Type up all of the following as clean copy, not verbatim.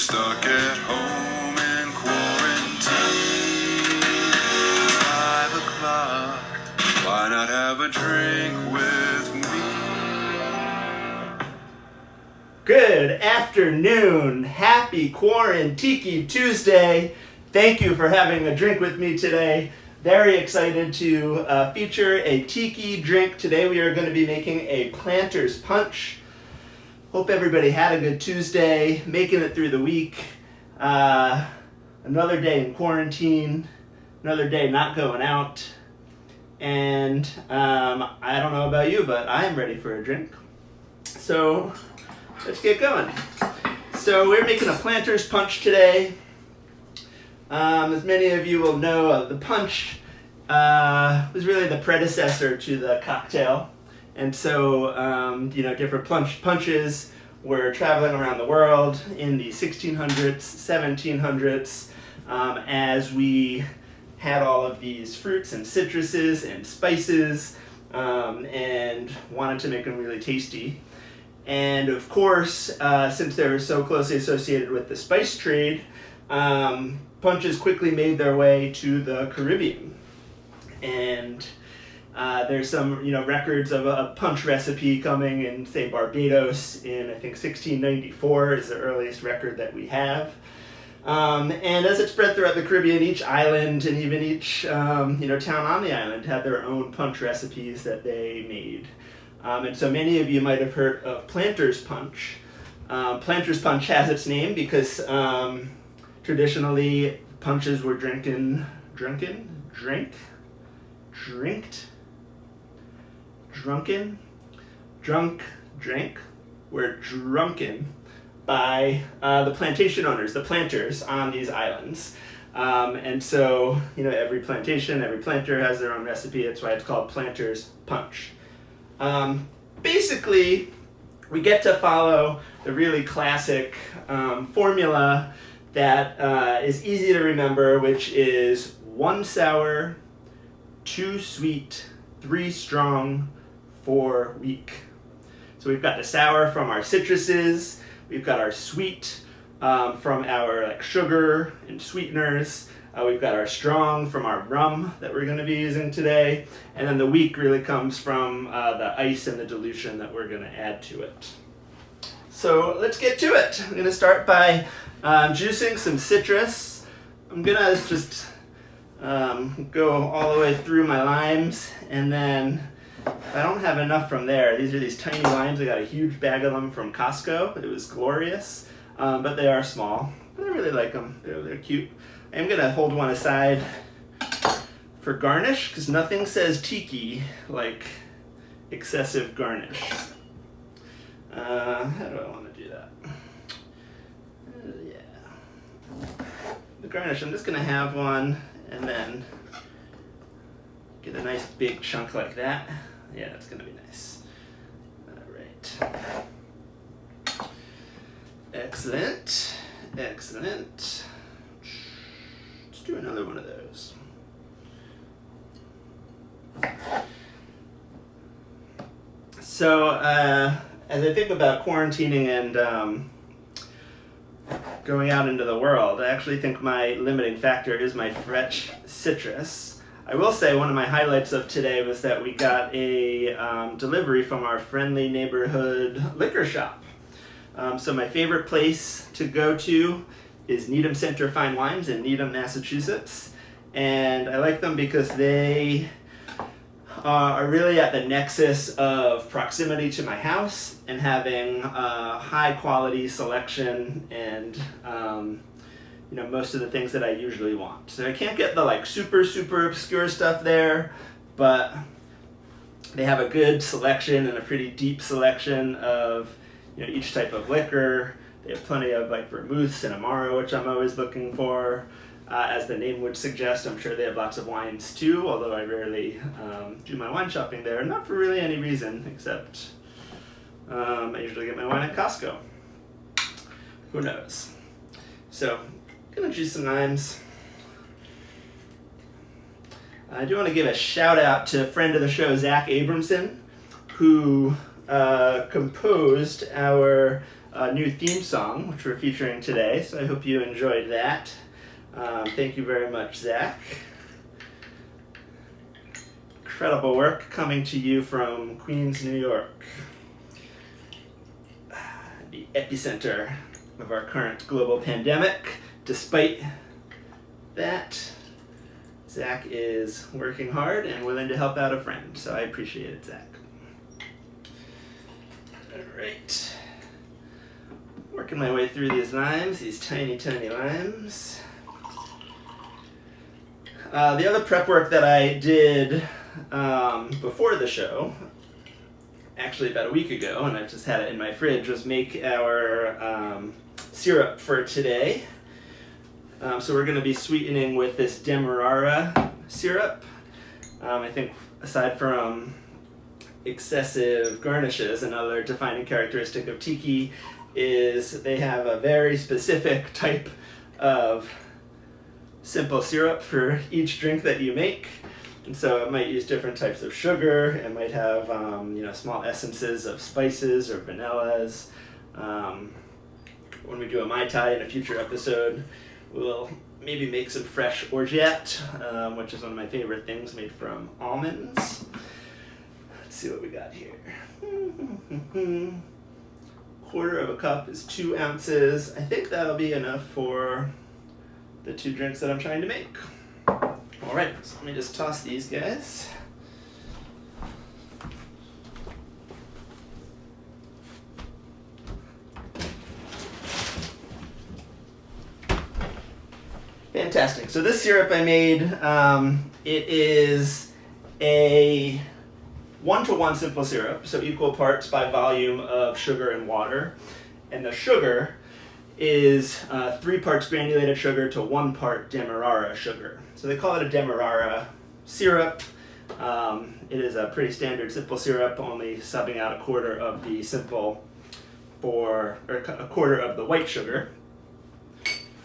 stuck at home in quarantine. 5 o'clock, why not have a drink with me? Good afternoon. Happy Quarantiki Tuesday. Thank you for having a drink with me today. Very excited to feature a tiki drink. Today we are going to be making a Planters Punch. Hope everybody had a good Tuesday, making it through the week. Another day in quarantine, another day not going out. And I don't know about you, but I am ready for a drink. So let's get going. So we're making a Planters Punch today. As many of you will know, the punch was really the predecessor to the cocktail. And so, different punches were traveling around the world in the 1600s, 1700s, as we had all of these fruits and citruses and spices, and wanted to make them really tasty. And of course, since they were so closely associated with the spice trade, punches quickly made their way to the Caribbean. And there's some, records of a punch recipe coming in, say, Barbados in, I think, 1694 is the earliest record that we have. And as it spread throughout the Caribbean, each island and even each, town on the island had their own punch recipes that they made. And so many of you might have heard of Planters Punch. Planters Punch has its name because traditionally punches were drinked, were drunken by the plantation owners, the planters on these islands. And so, every plantation, every planter has their own recipe. That's why it's called Planters Punch. Basically, we get to follow the really classic formula that is easy to remember, which is 1 sour, 2 sweet, 3 strong, 4 weak. So we've got the sour from our citruses, we've got our sweet from our sugar and sweeteners, we've got our strong from our rum that we're going to be using today, and then the weak really comes from the ice and the dilution that we're going to add to it. So let's get to it. I'm going to start by juicing some citrus. I'm going to just go all the way through my limes, and then if I don't have enough from there, these are these tiny limes. I got a huge bag of them from Costco. It was glorious, but they are small. But I really like them. They're cute. I'm going to hold one aside for garnish, because nothing says tiki like excessive garnish. How do I want to do that? The garnish, I'm just going to have one and then get a nice big chunk like that. Yeah, that's going to be nice. All right. Excellent. Let's do another one of those. So, as I think about quarantining and going out into the world, I actually think my limiting factor is my fresh citrus. I will say one of my highlights of today was that we got a delivery from our friendly neighborhood liquor shop. So my favorite place to go to is Needham Center Fine Wines in Needham, Massachusetts. And I like them because they are really at the nexus of proximity to my house and having high quality selection and most of the things that I usually want. So I can't get the super obscure stuff there, but they have a good selection and a pretty deep selection of each type of liquor. They have plenty of vermouths and amaro, which I'm always looking for. As the name would suggest, I'm sure they have lots of wines too, although I rarely do my wine shopping there, not for really any reason, except I usually get my wine at Costco. Who knows? So, gonna juice some limes. I do want to give a shout out to a friend of the show, Zach Abramson, who composed our new theme song, which we're featuring today, so I hope you enjoyed that. Thank you very much, Zach. Incredible work coming to you from Queens, New York, the epicenter of our current global pandemic. Despite that, Zach is working hard and willing to help out a friend, so I appreciate it, Zach. All right. Working my way through these limes, these tiny, tiny limes. The other prep work that I did before the show, actually about a week ago, and I just had it in my fridge, was make our syrup for today. So we're going to be sweetening with this Demerara syrup. I think aside from excessive garnishes, another defining characteristic of tiki is they have a very specific type of simple syrup for each drink that you make. And so it might use different types of sugar. It might have small essences of spices or vanillas. When we do a Mai Tai in a future episode, we'll maybe make some fresh orgeat, which is one of my favorite things, made from almonds. Let's see what we got here. Quarter of a cup is 2 ounces. I think that'll be enough for the 2 drinks that I'm trying to make. All right, so let me just toss these guys. Fantastic. So this syrup I made, it is a 1-to-1 simple syrup, so equal parts by volume of sugar and water. And the sugar is 3 parts granulated sugar to 1 part Demerara sugar. So they call it a Demerara syrup. It is a pretty standard simple syrup, only subbing out a quarter of the a quarter of the white sugar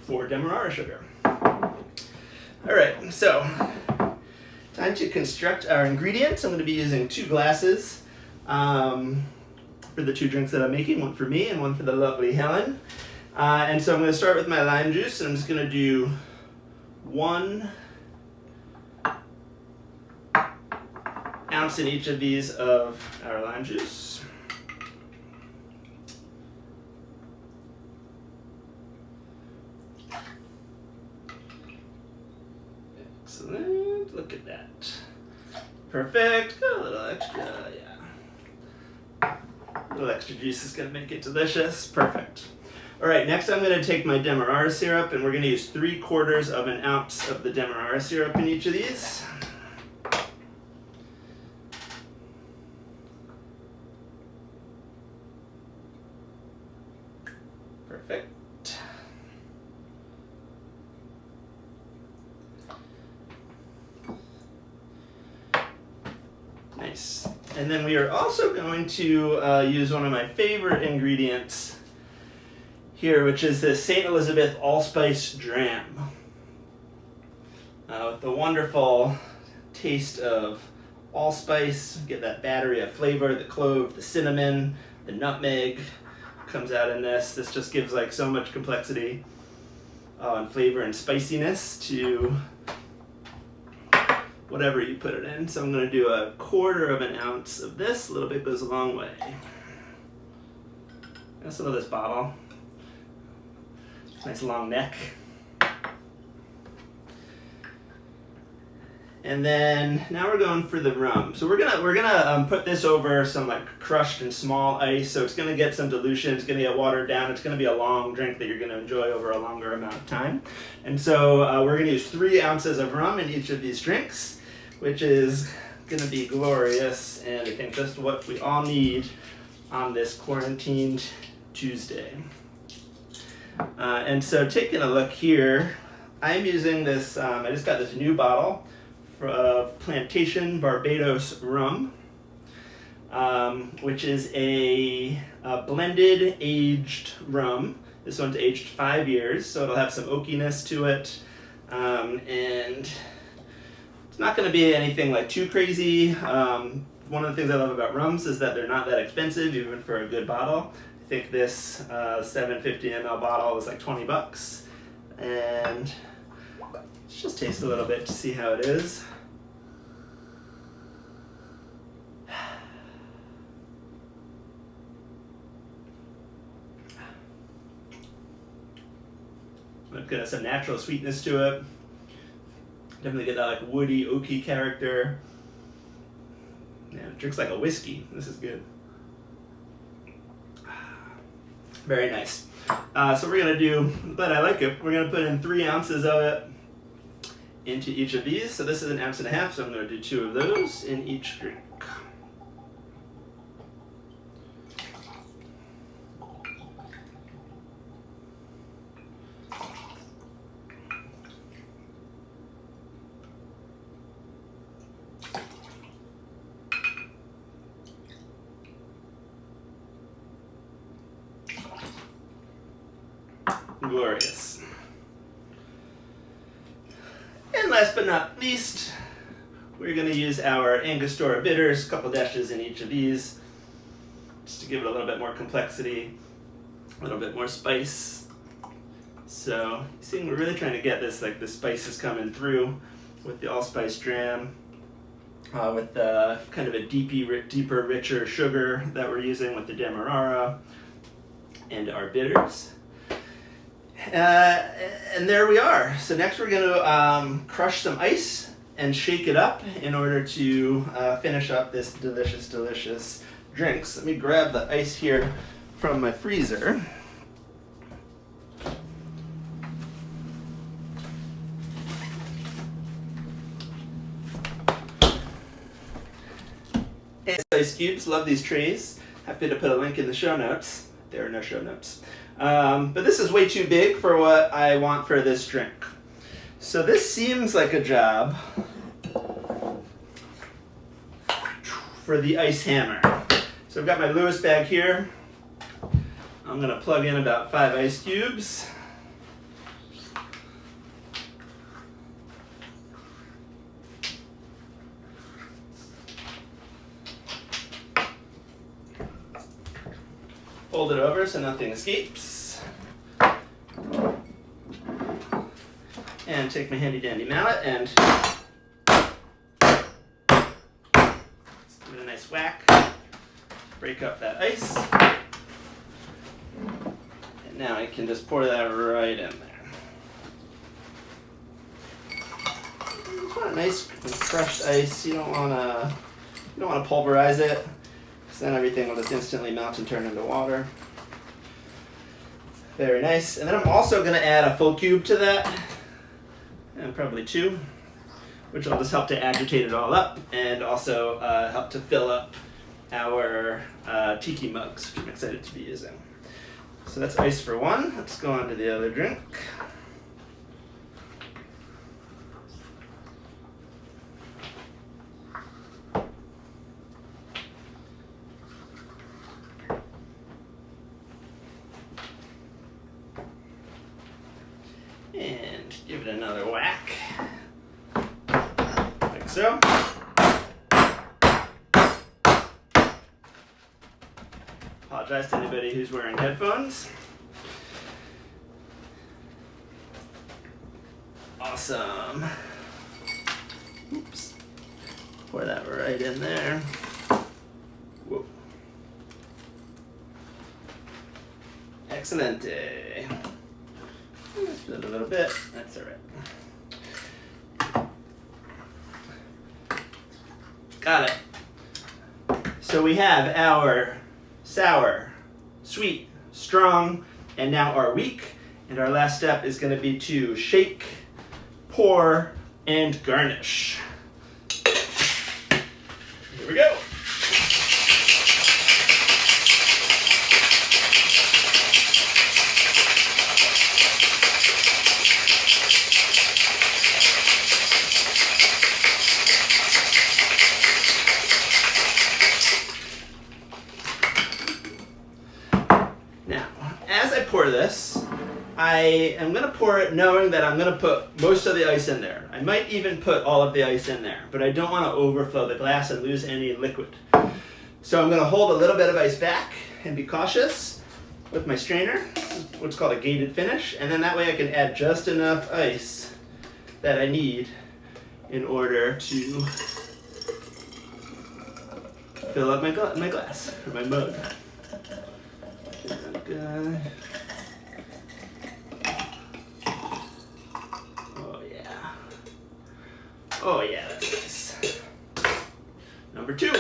for Demerara sugar. All right, so time to construct our ingredients. I'm going to be using 2 glasses for the 2 drinks that I'm making, one for me and one for the lovely Helen. And so I'm going to start with my lime juice, and I'm just going to do 1 ounce in each of these of our lime juice. Excellent, look at that. Perfect, got a little extra, yeah. A little extra juice is going to make it delicious, perfect. All right, next I'm going to take my Demerara syrup, and we're going to use 3/4 of an ounce of the Demerara syrup in each of these. Perfect. Nice. And then we are also going to use one of my favorite ingredients here, which is the St. Elizabeth Allspice Dram. With the wonderful taste of allspice, get that battery of flavor, the clove, the cinnamon, the nutmeg comes out in this. This just gives like so much complexity and flavor and spiciness to whatever you put it in. So I'm going to do 1/4 of an ounce of this. A little bit goes a long way. That's some of this bottle. Nice long neck. And then now we're going for the rum. So we're gonna put this over some like crushed and small ice. So it's gonna get some dilution. It's gonna get watered down. It's gonna be a long drink that you're gonna enjoy over a longer amount of time. And so we're gonna use 3 ounces of rum in each of these drinks, which is gonna be glorious, and I think just what we all need on this quarantined Tuesday. And so taking a look here, I'm using this, I just got this new bottle of Plantation Barbados rum, which is a blended aged rum. This one's aged 5 years, so it'll have some oakiness to it, and it's not going to be anything like too crazy. One of the things I love about rums is that they're not that expensive, even for a good bottle. I I think this 750 ml bottle was like 20 bucks. And let's just taste a little bit to see how it is. I've got some natural sweetness to it. Definitely get that like woody, oaky character. Yeah, it drinks like a whiskey. This is good. Very nice. So we're gonna do, but I like it. We're gonna put in 3 ounces of it into each of these. So this is 1.5 ounces, so I'm gonna do 2 of those in each drink. Glorious. And last but not least, we're going to use our Angostura bitters, a couple dashes in each of these, just to give it a little bit more complexity, a little bit more spice. So, you see, we're really trying to get this, like the spices coming through with the allspice dram, with the kind of a deeper, richer sugar that we're using with the Demerara and our bitters. And there we are. So next we're going to crush some ice and shake it up in order to finish up this delicious, delicious drink. So let me grab the ice here from my freezer. And ice cubes, love these trays. Happy to put a link in the show notes. There are no show notes. But this is way too big for what I want for this drink. So this seems like a job for the ice hammer. So I've got my Lewis bag here. I'm gonna plug in about 5 ice cubes. Fold it over so nothing escapes. And take my handy dandy mallet and give it a nice whack. Break up that ice. And now I can just pour that right in there. You want a nice crushed ice. You don't want to pulverize it, because then everything will just instantly melt and turn into water. Very nice. And then I'm also going to add a full cube to that, and probably 2, which will just help to agitate it all up and also help to fill up our tiki mugs, which I'm excited to be using. So that's ice for 1. Let's go on to the other drink. And give it another whack, like so. Apologize to anybody who's wearing headphones. Awesome. Oops. Pour that right in there. Whoa. Excelente. Split a little bit. That's all right. Got it. So we have our sour, sweet, strong, and now our weak. And our last step is going to be to shake, pour, and garnish. Here we go. Pour this, I am going to pour it knowing that I'm going to put most of the ice in there. I might even put all of the ice in there, but I don't want to overflow the glass and lose any liquid. So I'm going to hold a little bit of ice back and be cautious, with my strainer, what's called a gated finish, and then that way I can add just enough ice that I need in order to fill up my glass, or my mug. Good. Oh yeah. Oh yeah, that's nice. Number 2.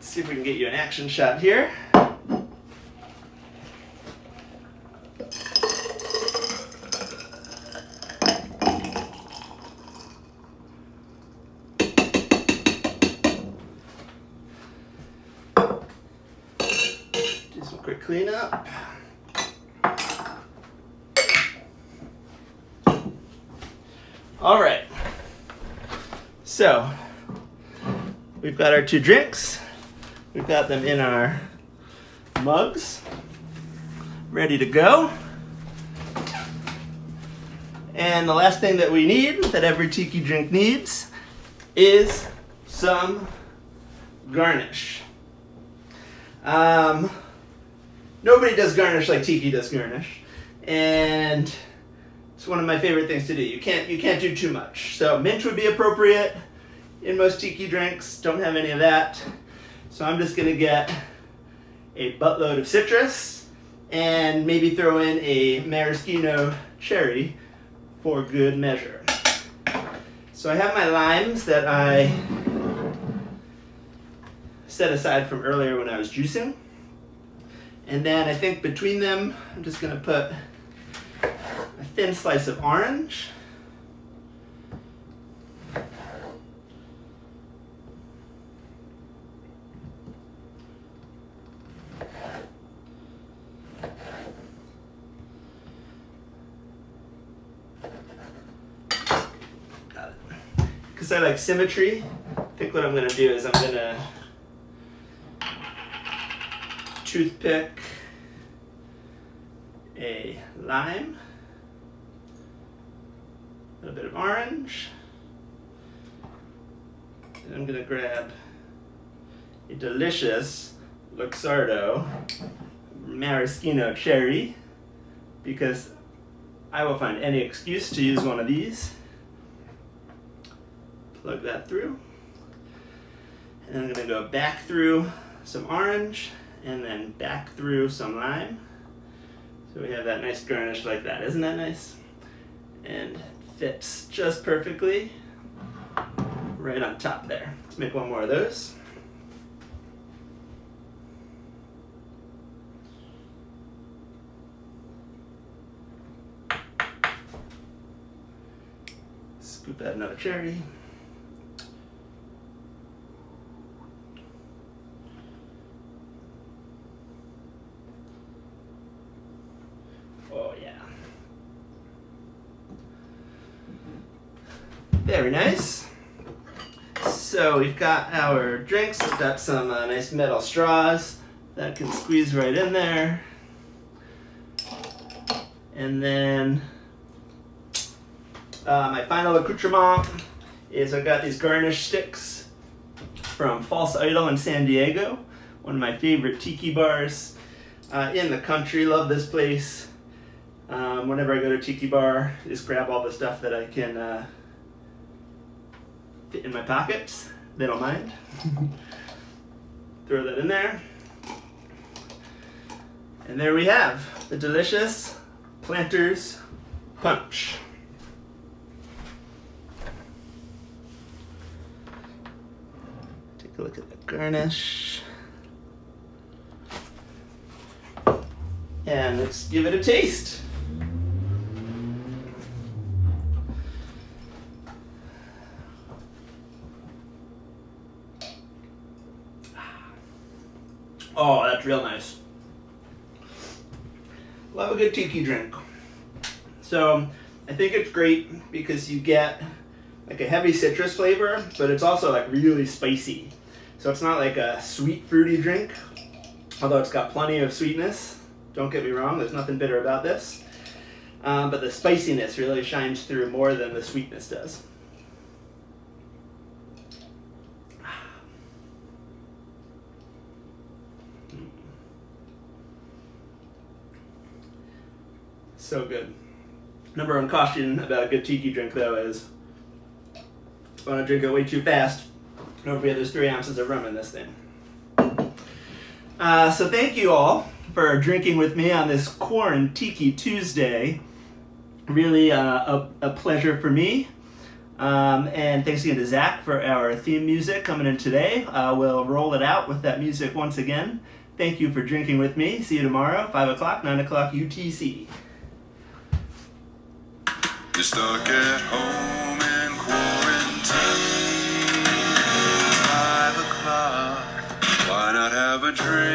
See if we can get you an action shot here. Do some quick cleanup. All right. So we've got our 2 drinks. We've got them in our mugs, ready to go. And the last thing that we need, that every tiki drink needs, is some garnish. Nobody does garnish like tiki does garnish, and it's one of my favorite things to do. You can't do too much. So mint would be appropriate in most tiki drinks. Don't have any of that. So I'm just gonna get a buttload of citrus and maybe throw in a maraschino cherry for good measure. So I have my limes that I set aside from earlier when I was juicing. And then I think between them, I'm just gonna put a thin slice of orange. Because I like symmetry, I think what I'm going to do is I'm going to toothpick a lime, a little bit of orange, and I'm going to grab a delicious Luxardo maraschino cherry, because I will find any excuse to use one of these. Plug that through. And I'm going to go back through some orange and then back through some lime. So we have that nice garnish like that. Isn't that nice? And fits just perfectly right on top there. Let's make one more of those. Scoop out another cherry. Oh yeah. Very nice. So we've got our drinks. We've got some nice metal straws that can squeeze right in there. And then my final accoutrement is I've got these garnish sticks from False Idol in San Diego, one of my favorite tiki bars in the country. Love this place. Whenever I go to a tiki bar, I just grab all the stuff that I can fit in my pockets. They don't mind. Throw that in there. And there we have the delicious Planters Punch. Take a look at the garnish. And let's give it a taste. Oh, that's real nice. Love a good tiki drink. So I think it's great because you get like a heavy citrus flavor, but it's also like really spicy. So it's not like a sweet fruity drink, although it's got plenty of sweetness. Don't get me wrong, there's nothing bitter about this. But the spiciness really shines through more than the sweetness does. So good. Number one caution about a good tiki drink, though, is if you want to drink it way too fast, don't forget there's 3 ounces of rum in this thing. So thank you all for drinking with me on this Quarantiki Tuesday. Really a pleasure for me. And thanks again to Zach for our theme music coming in today. We'll roll it out with that music once again. Thank you for drinking with me. See you tomorrow, 5 o'clock, 9 o'clock UTC. You're stuck at home in quarantine. It's 5 o'clock. Why not have a drink?